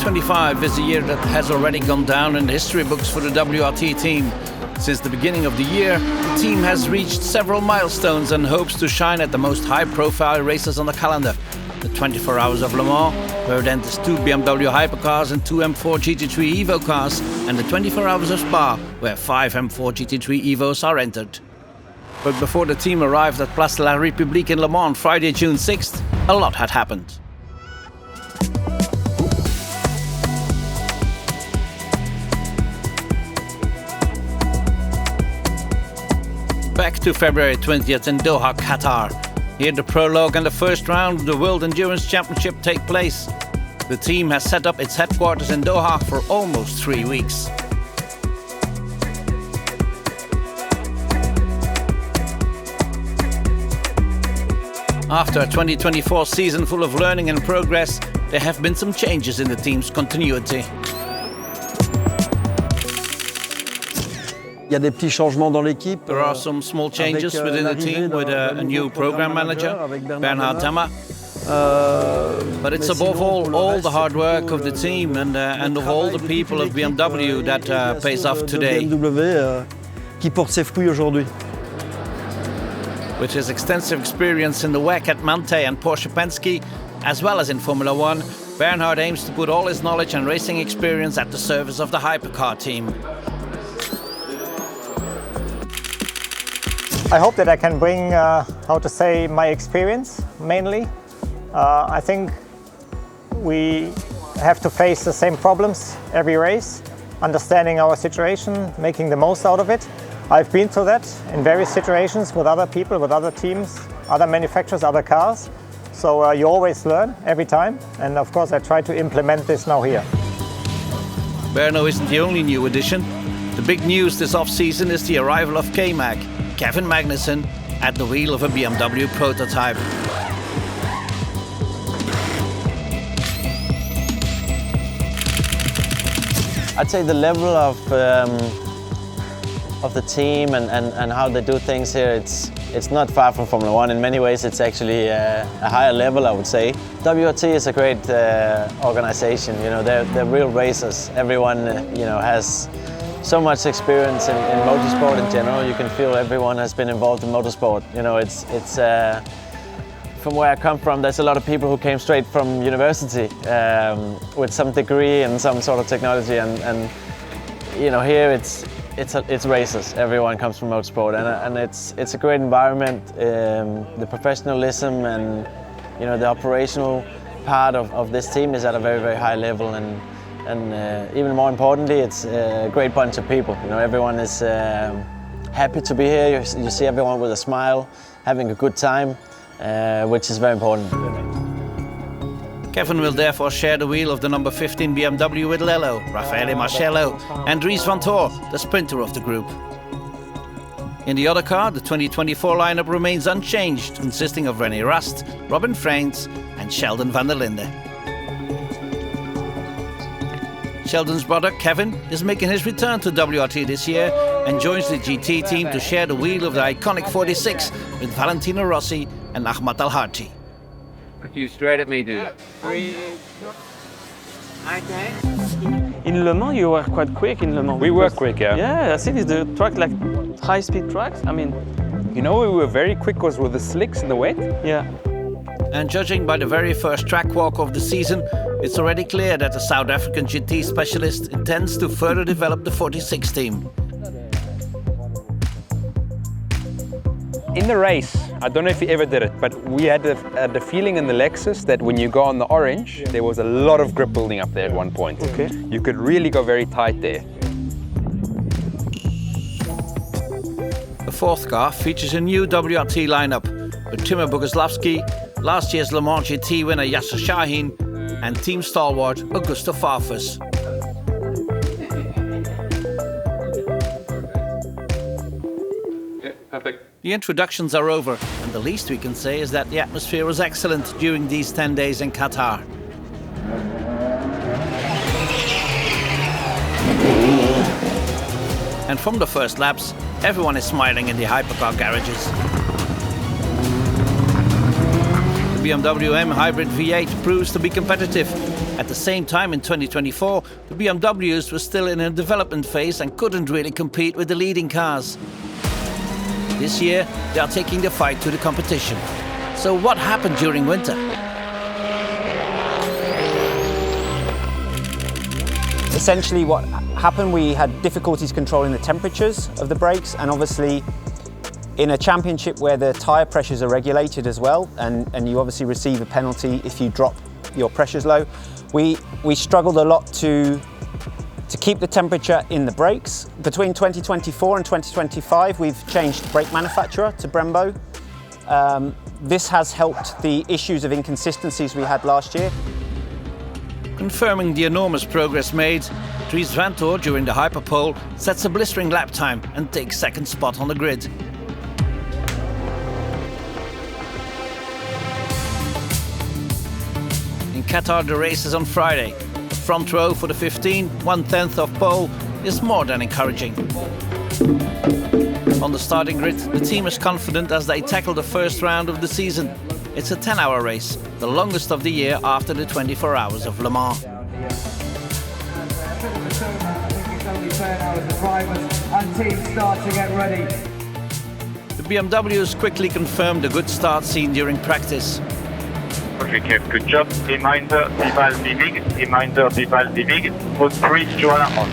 2025 is a year that has already gone down in the history books for the WRT team. Since the beginning of the year, the team has reached several milestones and hopes to shine at the most high-profile races on the calendar. The 24 Hours of Le Mans, where it enters 2 BMW Hypercars and 2 M4 GT3 Evo cars, and the 24 Hours of Spa, where 5 M4 GT3 Evos are entered. But before the team arrived at Place de la République in Le Mans Friday, June 6th, a lot had happened. Back to February 20th in Doha, Qatar. Here the prologue and the first round of the World Endurance Championship take place. The team has set up its headquarters in Doha for almost 3 weeks. After a 2024 season full of learning and progress, there have been some changes in the team's continuity. Il y a des petits changements dans l'équipe. There are some small changes within the team with a new program manager, Bernhard Tammer. But it's above all the hard work of the team and of all the people of BMW that pays off today. BMW qui porte ses fruits aujourd'hui. With his extensive experience in the WEC at Manthey and Porsche Penske, as well as in Formula One, Bernhard aims to put all his knowledge and racing experience at the service of the Hypercar team. I hope that I can bring, my experience, mainly. I think we have to face the same problems every race, understanding our situation, making the most out of it. I've been through that in various situations with other people, with other teams, other manufacturers, other cars. So you always learn every time. And of course, I try to implement this now here. Berno isn't the only new addition. The big news this off-season is the arrival of K-Mag, Kevin Magnussen, at the wheel of a BMW prototype. I'd say the level of the team and how they do things here, it's not far from Formula One. In many ways, it's actually a higher level, I would say. WRT is a great organization. You know, they're real racers. Everyone, has so much experience in motorsport in general. You can feel everyone has been involved in motorsport. You know, it's from where I come from, there's a lot of people who came straight from university with some degree and some sort of technology, and here it's racers. Everyone comes from motorsport, and it's a great environment. The professionalism and the operational part of this team is at a very, very high level, and even more importantly, it's a great bunch of people. Everyone is happy to be here. You see everyone with a smile, having a good time, which is very important. Kevin will therefore share the wheel of the number 15 BMW with Lello, Raffaele Marcello and Dries van Toor, the sprinter of the group. In the other car, the 2024 lineup remains unchanged, consisting of René Rast, Robin Freins and Sheldon van der Linde. Sheldon's brother, Kevin, is making his return to WRT this year and joins the GT team to share the wheel of the iconic 46 with Valentino Rossi and Ahmad Al-Harti. Look you straight at me, dude. In Le Mans, you were quite quick in Le Mans. We were quick, yeah. Yeah, I think it's the track like high-speed tracks. I mean, we were very quick because with the slicks in the wet. Yeah. And judging by the very first track walk of the season, it's already clear that the South African GT specialist intends to further develop the 46 team. In the race, I don't know if he ever did it, but we had the feeling in the Lexus that when you go on the orange, there was a lot of grip building up there at one point. Okay. You could really go very tight there. The fourth car features a new WRT lineup with Timur Boguslavski, last year's Le Mans GT winner Yasser Shahin and team stalwart Augusto Farfus. Yeah, perfect. The introductions are over, and the least we can say is that the atmosphere was excellent during these 10 days in Qatar. And from the first laps, everyone is smiling in the Hypercar garages. The BMW M Hybrid V8 proves to be competitive. At the same time, in 2024, the BMWs were still in a development phase and couldn't really compete with the leading cars. This year, they are taking the fight to the competition. So what happened during winter? Essentially what happened, we had difficulties controlling the temperatures of the brakes, and obviously in a championship where the tyre pressures are regulated as well, and you obviously receive a penalty if you drop your pressures low, we struggled a lot to keep the temperature in the brakes. Between 2024 and 2025, we've changed brake manufacturer to Brembo. This has helped the issues of inconsistencies we had last year. Confirming the enormous progress made, Dries Vanthoor during the Hyperpole sets a blistering lap time and takes second spot on the grid. In Qatar, the race is on Friday. The front row for the 15, 1/10 of pole, is more than encouraging. On the starting grid, the team is confident as they tackle the first round of the season. It's a 10-hour race, the longest of the year after the 24 hours of Le Mans. The BMWs quickly confirmed the good start seen during practice. Okay, Kev, good job. Reminder, Vival Divig, Road 3, Joanna on.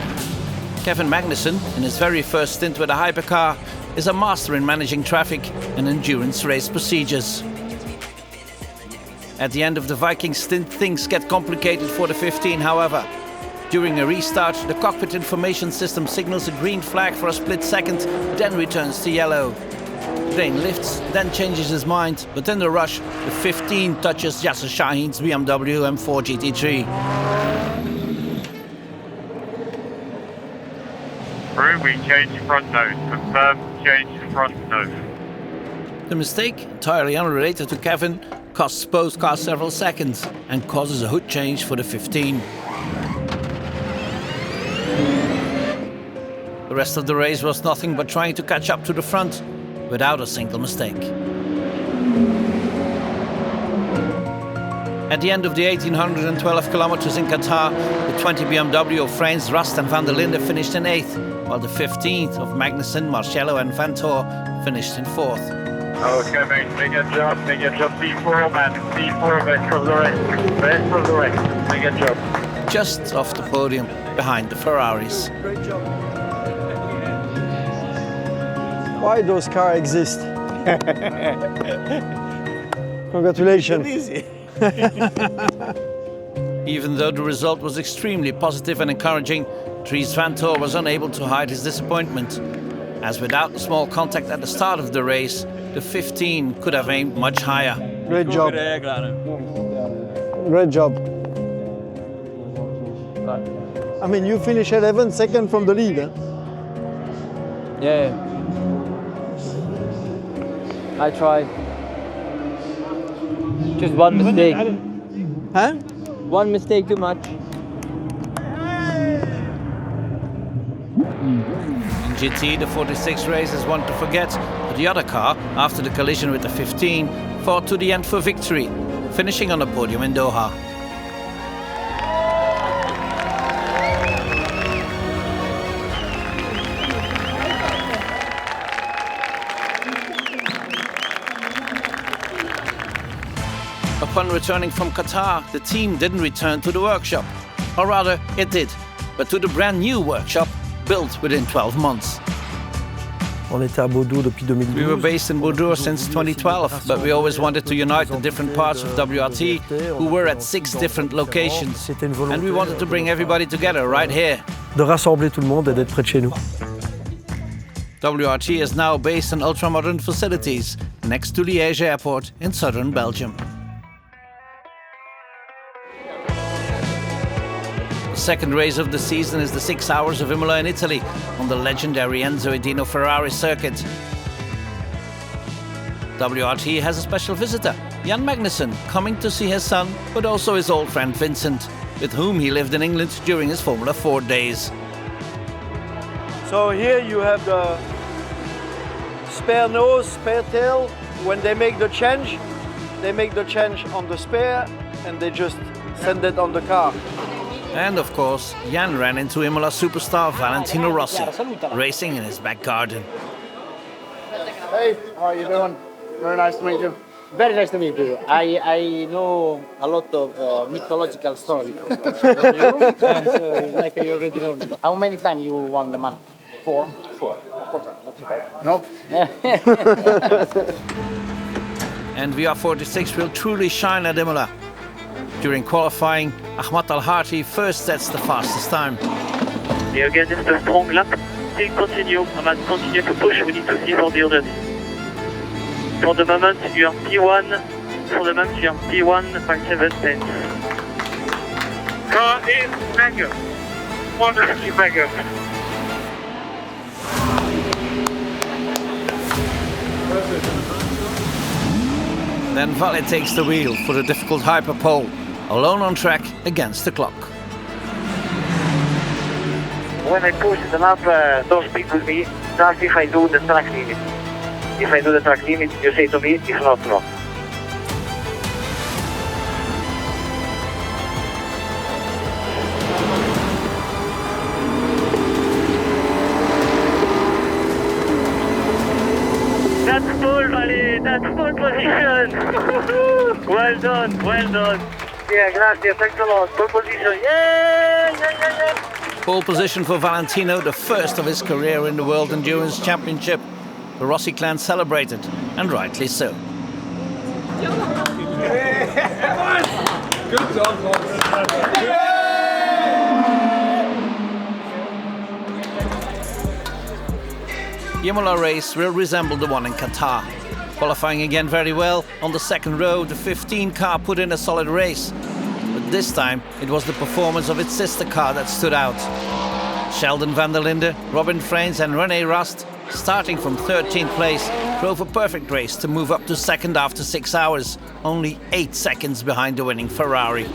Kevin Magnussen, in his very first stint with a hypercar, is a master in managing traffic and endurance race procedures. At the end of the Viking stint, things get complicated for the 15, however. During a restart, the cockpit information system signals a green flag for a split second, then returns to yellow. The plane lifts, then changes his mind, but in the rush, the 15 touches Yasser Shaheen's BMW M4 GT3. Through, we change front nose. Confirm, change front nose. The mistake, entirely unrelated to Kevin, costs both cars several seconds and causes a hood change for the 15. The rest of the race was nothing but trying to catch up to the front without a single mistake. At the end of the 1812 kilometers in Qatar, the 20 BMW of Frans, Rast and van der Linde finished in 8th, while the 15th of Magnussen, Marcello and Vanthoor finished in 4th. Okay, mate, make a job, C4, man. C4, rest of the rest, make a job. Just off the podium, behind the Ferraris. Great job. Why those cars exist? Congratulations. Even though the result was extremely positive and encouraging, Dries Vanthoor was unable to hide his disappointment, as without the small contact at the start of the race, the 15 could have aimed much higher. Great job. Great job. I mean, you finish 11 seconds from the lead. Huh? Yeah. I tried. Just one mistake. Huh? One mistake too much. In GT, the 46 race is one to forget, but the other car, after the collision with the 15, fought to the end for victory, finishing on the podium in Doha. Upon returning from Qatar, the team didn't return to the workshop. Or rather, it did, but to the brand new workshop, built within 12 months. On était à Bordeaux depuis 2012. We were based in Bordeaux since 2012, but we always wanted to unite the different parts of WRT, who were at 6 different locations. And we wanted to bring everybody together right here. De rassembler tout le monde et d'être près de chez nous. WRT is now based in ultra-modern facilities next to Liège Airport in southern Belgium. The second race of the season is the 6 hours of Imola in Italy on the legendary Enzo Edino Ferrari circuit. WRT has a special visitor, Jan Magnussen, coming to see his son, but also his old friend Vincent, with whom he lived in England during his Formula 4 days. So here you have the spare nose, spare tail when they make the change. they make the change on the spare and they just send it on the car. And of course, Jan ran into Imola superstar Valentino Rossi, racing in his back garden. Hey, how are you doing? Very nice to meet you. Very nice to meet you. I know a lot of mythological stories. Like you already know. How many times you won the month? Four. No. And VR46 will truly shine at Imola. During qualifying, Ahmad Al-Harti first sets the fastest time. Et again, it's a strong lap. Still continue. Ahmad, continue to push. We need to see for the others. For the moment, you are P1. For the moment, you are P1.7 tenths. Car is mega. Wonderfully mega. Then Valle takes the wheel for the difficult hyperpole, alone on track against the clock. When I push the map, don't speak with me. Just if I do the track limit. If I do the track limit, you say to me, if not, no. That's pole, Valle. That's pole position. Well done, well done. Yeah, gracias. Thanks a lot. Pole position. Yeah. Pole position for Valentino, the first of his career in the World Endurance Championship. The Rossi clan celebrated, and rightly so. Good job, boss. The Imola race will resemble the one in Qatar. Qualifying again very well, on the second row the 15 car put in a solid race. But this time it was the performance of its sister car that stood out. Sheldon van der Linde, Robin Freins and René Rast, starting from 13th place, drove a perfect race to move up to second after 6 hours, only 8 seconds behind the winning Ferrari.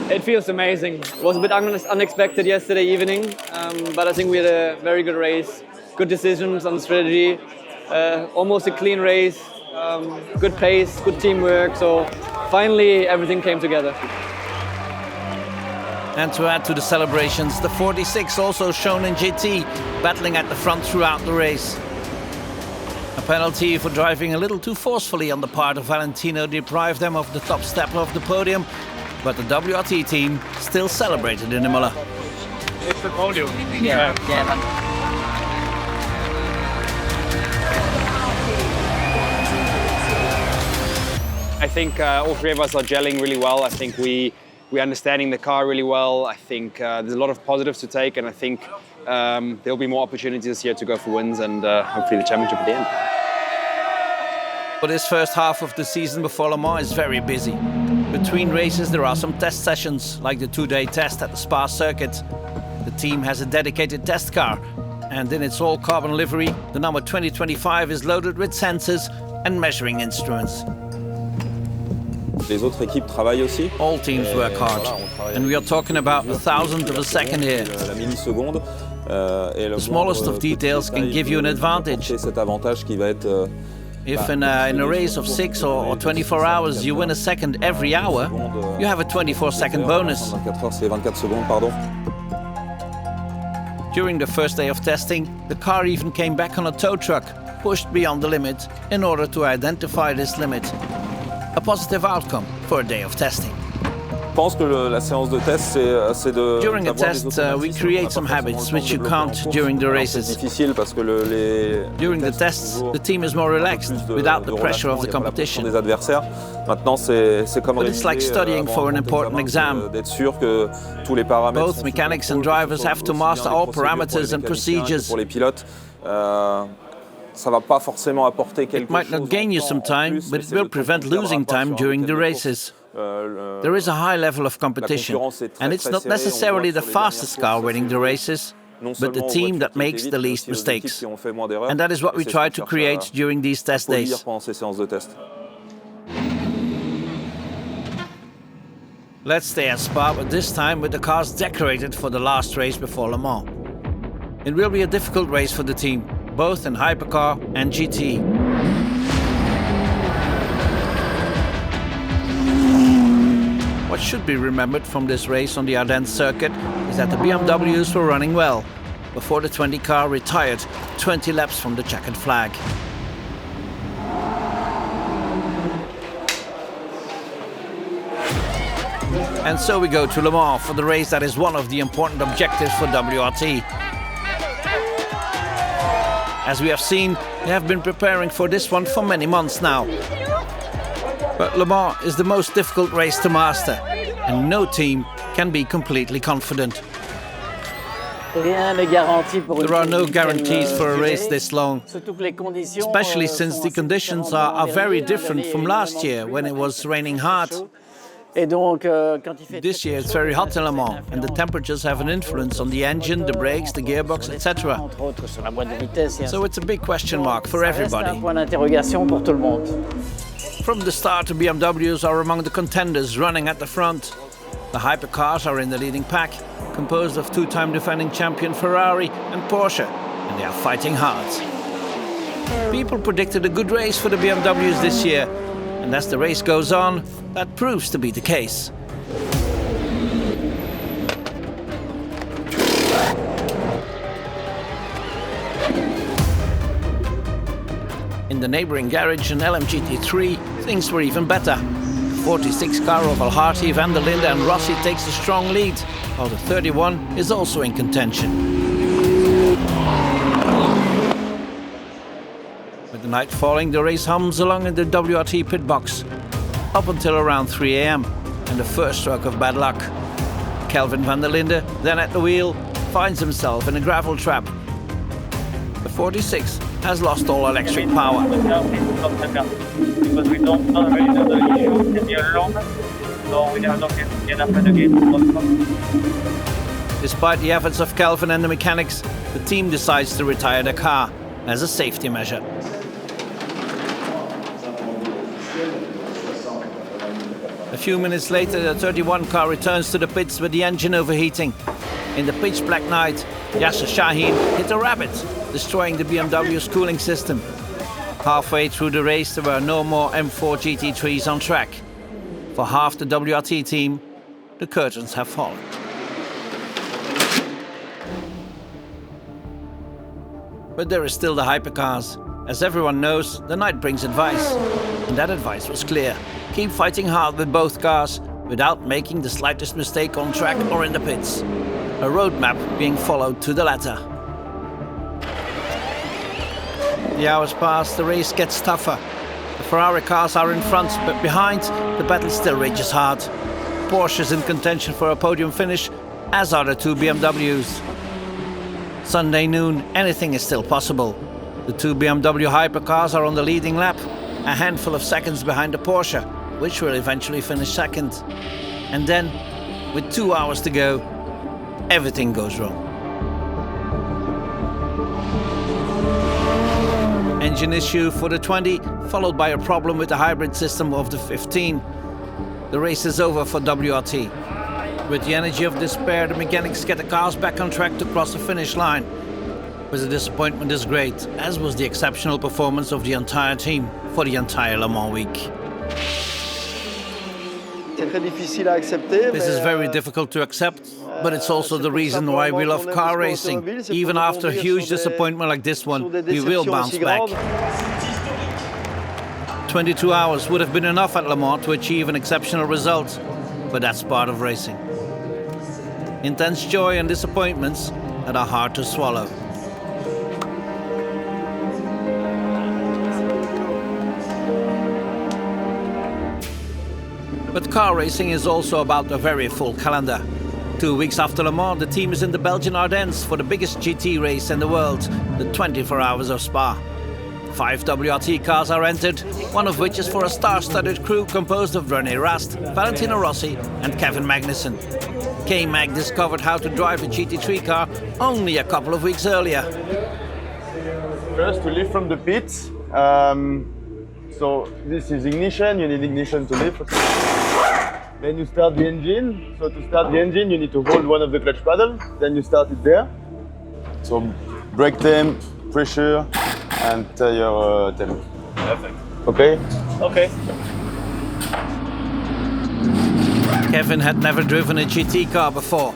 It feels amazing. It was a bit unexpected yesterday evening, but I think we had a very good race, good decisions on strategy, almost a clean race, good pace, good teamwork, so finally everything came together. And to add to the celebrations, the 46 also shown in GT, battling at the front throughout the race. A penalty for driving a little too forcefully on the part of Valentino deprived them of the top step of the podium, but the WRT team still celebrated in Imola. It's the podium. Yeah. I think all three of us are gelling really well. I think we're understanding the car really well. I think there's a lot of positives to take, and I think there'll be more opportunities this year to go for wins and hopefully the championship at the end. But this first half of the season before Le Mans is very busy. Between races there are some test sessions, like the 2-day test at the Spa circuit. The team has a dedicated test car, and in its all-carbon livery, the number 2025 is loaded with sensors and measuring instruments. Les autres équipes travaillent aussi. All teams work hard, and we are talking about a thousandth of a second here. La milliseconde. The smallest of details can give you an advantage. Cet avantage qui va être If in a race of 6 or 24 hours you win a second every hour, you have a 24-second bonus. 24 heures, c'est 24 secondes, pardon. During the first day of testing, the car even came back on a tow truck, pushed beyond the limit in order to identify this limit. A positive outcome for a day of testing. Je pense que la séance de test, c'est de. During the test, we create some habits which you can't during the races. During the tests, the team is more relaxed, without the pressure of the competition. But it's like studying for an important exam. Both mechanics and drivers have to master all parameters and procedures. It might not gain you some time, but it will prevent losing time during the races. There is a high level of competition, and it's not necessarily the fastest car winning the races, but the team that makes the least mistakes. And that is what we try to create during these test days. Let's stay at Spa, but this time with the cars decorated for the last race before Le Mans. It will be a difficult race for the team, both in Hypercar and GT. What should be remembered from this race on the Ardennes circuit is that the BMWs were running well, before the 20 car retired 20 laps from the checkered flag. And so we go to Le Mans for the race that is one of the important objectives for WRT. As we have seen, they have been preparing for this one for many months now. But Le Mans is the most difficult race to master, and no team can be completely confident. There are no guarantees for a race this long, especially since the conditions are very different from last year when it was raining hard. This year it's very hot in Le Mans, and the temperatures have an influence on the engine, the brakes, the gearbox, etc. So it's a big question mark for everybody. From the start, the BMWs are among the contenders running at the front. The Hypercars are in the leading pack, composed of two-time defending champion Ferrari and Porsche, and they are fighting hard. People predicted a good race for the BMWs this year, and as the race goes on, that proves to be the case. In the neighboring garage in GT3, things were even better. The 46 car of WRT, Van der Linde and Rossi takes a strong lead, while the 31 is also in contention. With the night falling, the race hums along in the WRT pit box, up until around 3 AM, and the first stroke of bad luck. Kelvin van der Linde, then at the wheel, finds himself in a gravel trap. The 46 has lost all electric power. Because we don't really know the issue in the along, so we are not enough in the game. Despite the efforts of Kelvin and the mechanics, the team decides to retire the car as a safety measure. A few minutes later, the 31 car returns to the pits with the engine overheating. In the pitch black night, Yasser Shaheen hit a rabbit, destroying the BMW's cooling system. Halfway through the race, there were no more M4 GT3s on track. For half the WRT team, the curtains have fallen. But there is still the Hypercars. As everyone knows, the night brings advice. And that advice was clear. Keep fighting hard with both cars, without making the slightest mistake on track or in the pits. A roadmap being followed to the letter. The hours pass, the race gets tougher. The Ferrari cars are in front, but behind, the battle still rages hard. Porsche is in contention for a podium finish, as are the two BMWs. Sunday noon, anything is still possible. The two BMW Hypercars are on the leading lap, a handful of seconds behind the Porsche, which will eventually finish second. And then, with 2 hours to go, everything goes wrong. Engine issue for the 20, followed by a problem with the hybrid system of the 15. The race is over for WRT. With the energy of despair, the mechanics get the cars back on track to cross the finish line. But the disappointment is great, as was the exceptional performance of the entire team for the entire Le Mans week. This is very difficult to accept, but it's also the reason why we love car racing. Even after a huge disappointment like this one, we will bounce back. 22 hours would have been enough at Le Mans to achieve an exceptional result, but that's part of racing. Intense joy and disappointments that are hard to swallow. But car racing is also about a very full calendar. 2 weeks after Le Mans, the team is in the Belgian Ardennes for the biggest GT race in the world, the 24 Hours of Spa. 5 WRT cars are entered, one of which is for a star-studded crew composed of René Rast, Valentino Rossi and Kevin Magnussen. K-Mag discovered how to drive a GT3 car only a couple of weeks earlier. First, to lift from the pits. So this is ignition, you need ignition to lift. Then you start the engine. So to start the engine, you need to hold one of the clutch paddles. Then you start it there. So brake temp, pressure, and tire temp. Perfect. Okay? Okay. Kevin had never driven a GT car before,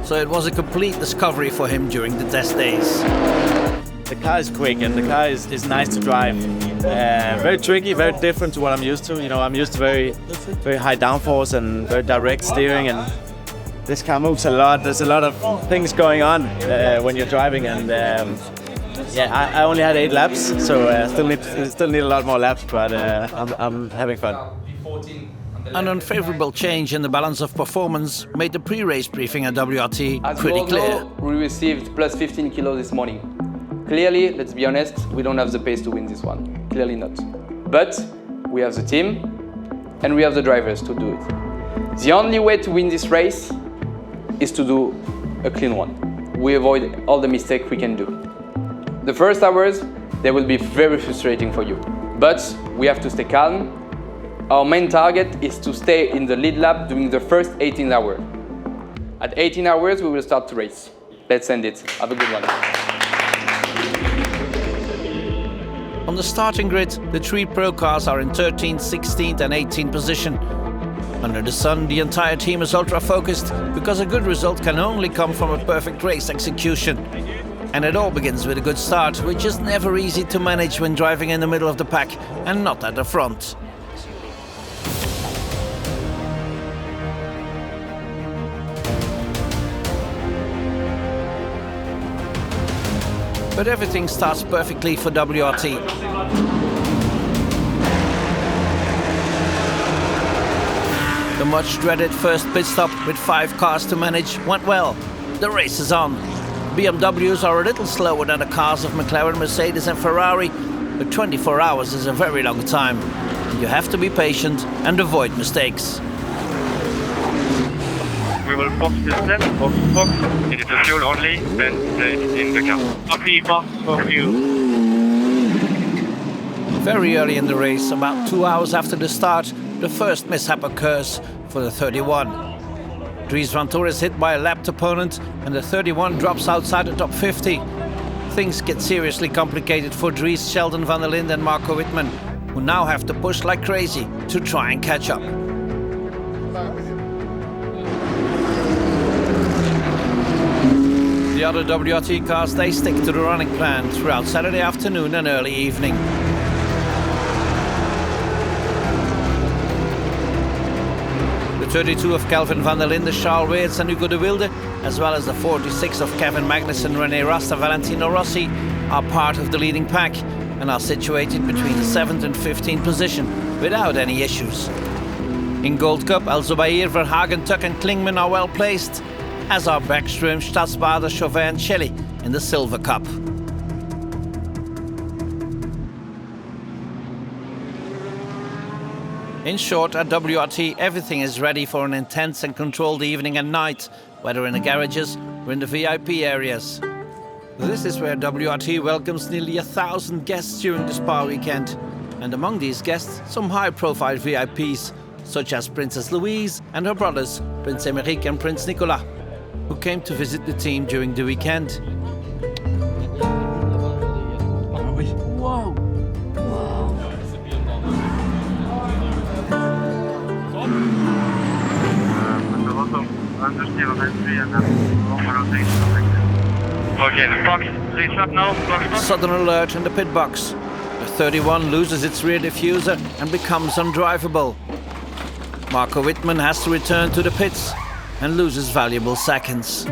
so it was a complete discovery for him during the test days. The car is quick and the car is nice to drive. Very tricky, very different to what I'm used to. You know, I'm used to very high downforce and very direct steering, and this car moves a lot. There's a lot of things going on when you're driving, and yeah, I only had 8 laps, so still need a lot more laps, but I'm having fun. An unfavorable change in the balance of performance made the pre-race briefing at WRT pretty clear. We received plus 15 kilos this morning. Clearly, let's be honest, we don't have the pace to win this one. Clearly not. But we have the team and we have the drivers to do it. The only way to win this race is to do a clean one. We avoid all the mistakes we can do. The first hours, they will be very frustrating for you. But we have to stay calm. Our main target is to stay in the lead lap during the first 18 hours. At 18 hours, we will start to race. Let's end it. Have a good one. On the starting grid, the 3 pro cars are in 13th, 16th and 18th position. Under the sun, the entire team is ultra-focused because a good result can only come from a perfect race execution. And it all begins with a good start, which is never easy to manage when driving in the middle of the pack and not at the front. But everything starts perfectly for WRT. The much-dreaded first pit stop with 5 cars to manage went well. The race is on. BMWs are a little slower than the cars of McLaren, Mercedes and Ferrari, but 24 hours is a very long time. You have to be patient and avoid mistakes. We will box the set, box. It is a fuel only, then it's in the car. Copy, box for fuel. Very early in the race, about 2 hours after the start, the first mishap occurs for the 31. Dries Vanthoor is hit by a lapped opponent and the 31 drops outside the top 50. Things get seriously complicated for Dries, Sheldon van der Linde and Marco Wittmann, who now have to push like crazy to try and catch up. The other WRT cars, they stick to the running plan throughout Saturday afternoon and early evening. The 32 of Kelvin van der Linde, Charles Weerts and Hugo de Wilde, as well as the 46 of Kevin Magnussen, René Rast and Valentino Rossi, are part of the leading pack and are situated between the 7th and 15th position without any issues. In Gold Cup, El Zubair, Verhagen, Tuck and Klingman are well placed, as are Bergström, Stadsbader, Chauvin and Shelley in the Silver Cup. In short, at WRT, everything is ready for an intense and controlled evening and night, whether in the garages or in the VIP areas. This is where WRT welcomes nearly 1,000 guests during the Spa weekend. And among these guests, some high-profile VIPs, such as Princess Louise and her brothers, Prince Emerick and Prince Nicolas, who came to visit the team during the weekend. Wow! Okay, Fox, please stop now. Sudden alert in the pit box. The 31 loses its rear diffuser and becomes undrivable. Marco Wittmann has to return to the pits and loses valuable seconds.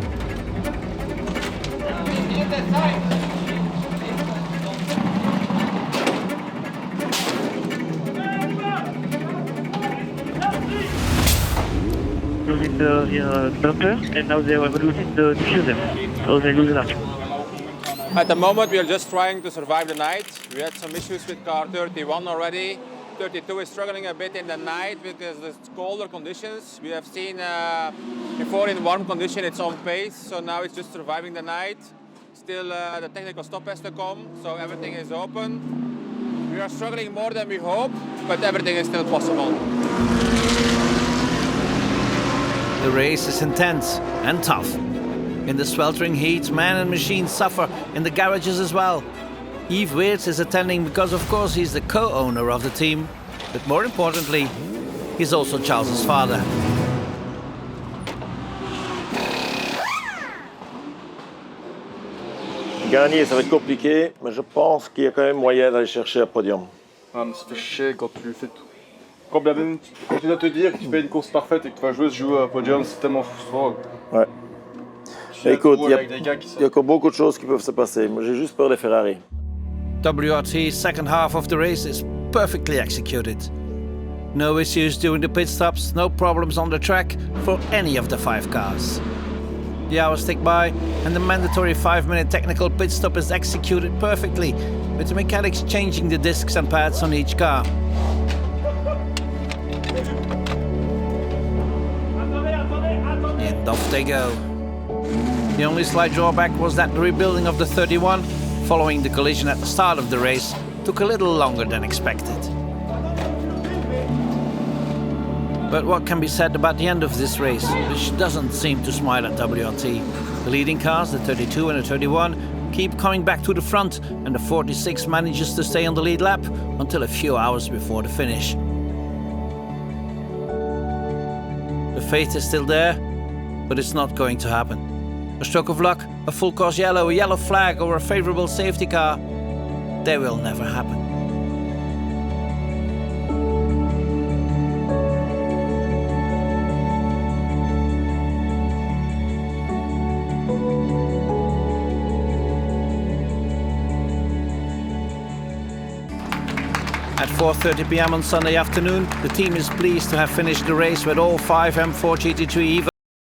Losing the bumper, and now they are losing the diffuser, so they lose a lot. At the moment, we are just trying to survive the night. We had some issues with car 31 already. 32 is struggling a bit in the night because of the colder conditions. We have seen before in warm condition it's on pace, so now it's just surviving the night. Still the technical stop has to come, so everything is open. We are struggling more than we hope, but everything is still possible. The race is intense and tough. In the sweltering heat, man and machine suffer in the garages as well. Yves Weerts is attending because, of course, he's the co-owner of the team. But more importantly, he's also Charles's father. Gagner, ça va être compliqué, mais je pense qu'il y a quand même moyen d'aller chercher un podium. Ah, mais ça fait chier quand tu fais tout. Quand tu dois te dire que tu fais une course parfaite et que tu vas jouer à un podium, c'est tellement frustrant. Ouais. Écoute, il y a encore beaucoup de choses qui peuvent se passer. Moi, j'ai juste peur des Ferrari. WRT's second half of the race is perfectly executed. No issues during the pit stops, no problems on the track for any of the 5 cars. The hours tick by and the mandatory 5-minute technical pit stop is executed perfectly, with the mechanics changing the discs and pads on each car. And off they go. The only slight drawback was that the rebuilding of the 31, following the collision at the start of the race, took a little longer than expected. But what can be said about the end of this race, which doesn't seem to smile at WRT? The leading cars, the 32 and the 31, keep coming back to the front, and the 46 manages to stay on the lead lap until a few hours before the finish. The faith is still there, but it's not going to happen. A stroke of luck, a full course yellow, a yellow flag, or a favourable safety car, they will never happen. At 4:30 p.m. on Sunday afternoon, the team is pleased to have finished the race with all 5 M4 GT3 Evos